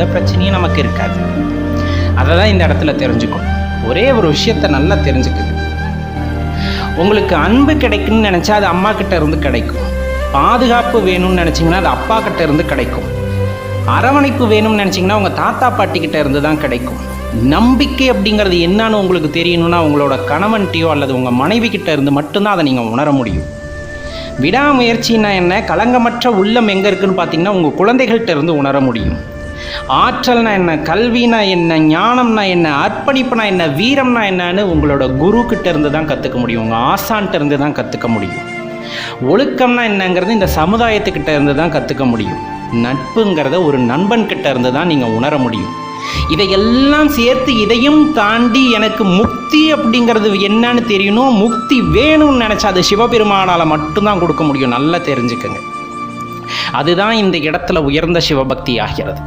எந்த பிரச்சனையும் நமக்கு இருக்காது. அதை தான் இந்த இடத்துல தெரிஞ்சுக்கணும். ஒரே ஒரு விஷயத்தை நல்லா தெரிஞ்சுக்குங்க. உங்களுக்கு அன்பு கிடைக்குன்னு நினச்சா அது அம்மா கிட்ட இருந்து கிடைக்கும். பாதுகாப்பு வேணும்னு நினச்சிங்கன்னா அது அப்பா கிட்ட இருந்து கிடைக்கும். அரவணைப்பு வேணும்னு நினச்சிங்கன்னா உங்கள் தாத்தா பாட்டிக்கிட்ட இருந்து தான் கிடைக்கும். நம்பிக்கை அப்படிங்கிறது என்னன்னு உங்களுக்கு தெரியணும்னா உங்களோட கணவன்கிட்டையோ அல்லது உங்கள் மனைவி கிட்ட இருந்து மட்டும்தான் அதை நீங்கள் உணர முடியும். விடாமுயற்சின்னா என்ன, களங்கமற்ற உள்ளம் எங்கே இருக்குன்னு பார்த்தீங்கன்னா உங்கள் குழந்தைகள்கிட்ட இருந்து உணர முடியும். ஆற்றல்னா என்ன, கல்வினா என்ன, ஞானம்னா என்ன, அர்ப்பணிப்புனா என்ன, வீரம்னா என்னன்னு உங்களோட குரு கிட்ட இருந்து தான் கற்றுக்க முடியும். உங்கள் ஆசான்கிட்ட இருந்து தான் கற்றுக்க முடியும். ஒழுக்கம்னா என்னங்கிறது இந்த சமுதாயத்துக்கிட்ட இருந்து தான் கற்றுக்க முடியும். நட்புங்கிறத ஒரு நண்பன்கிட்ட இருந்து தான் நீங்கள் உணர முடியும். இதையெல்லாம் சேர்த்து இதையும் தாண்டி எனக்கு முக்தி அப்படிங்கிறது என்னன்னு தெரியணும், முக்தி வேணும்னு நினச்சா அது சிவபெருமானால் மட்டும்தான் கொடுக்க முடியும். நல்லா தெரிஞ்சுக்கங்க. அதுதான் இந்த இடத்துல உயர்ந்த சிவபக்தி ஆகிறது.